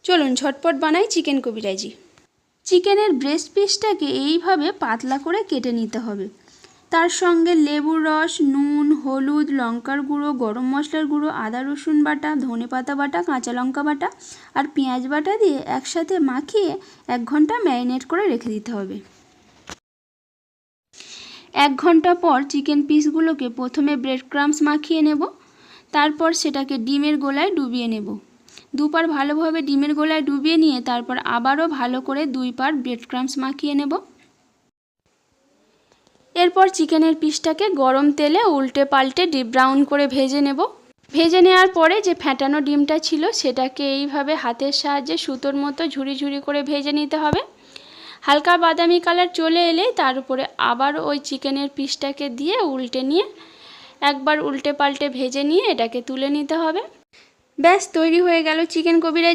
চলুন ঝটপট বানাই চিকেন কবিরাজি। চিকেনের ব্রেস্ট পিসটাকে এইভাবে পাতলা করে কেটে নিতে হবে। তার সঙ্গে লেবুর রস, নুন, হলুদ, লঙ্কার গুঁড়ো, গরম মশলার গুঁড়ো, আদা রসুন বাটা, ধনেপাতা বাটা, কাঁচা লঙ্কা বাটা আর পেঁয়াজ বাটা দিয়ে একসাথে মাখিয়ে 1 ঘন্টা ম্যারিনেট করে রেখে দিতে হবে। 1 ঘন্টা পর চিকেন পিসগুলোকে প্রথমে ব্রেড ক্রাম্বস মাখিয়ে নেব, তারপর সেটাকে ডিমের গোলায় ডুবিয়ে নেব। 2 পার ভালোভাবে ডিমের গোলায় ডুবিয়ে নিয়ে তারপর আবারও ভালো করে 2 পার ব্রেড ক্রাম্বস মাখিয়ে নেব। এরপর চিকেনের পিসটাকে গরম তেলে উল্টে পাল্টে ডিপ ব্রাউন করে ভেজে নেব। ভেজে নেওয়ার পরে যে ফ্যাটানো ডিমটা ছিল সেটাকে এইভাবে হাতের সাহায্যে সুতোর মতো ঝুরি ঝুরি করে ভেজে নিতে হবে। হালকা বাদামি কালার চলে এলেই তার উপরে আবার ওই চিকেনের পিসটাকে দিয়ে উল্টে নিয়ে একবার উল্টে পাল্টে ভেজে নিয়ে এটাকে তুলে নিতে হবে। ব্যাস তৈরি হয়ে গেল চিকেন কবিরাজি।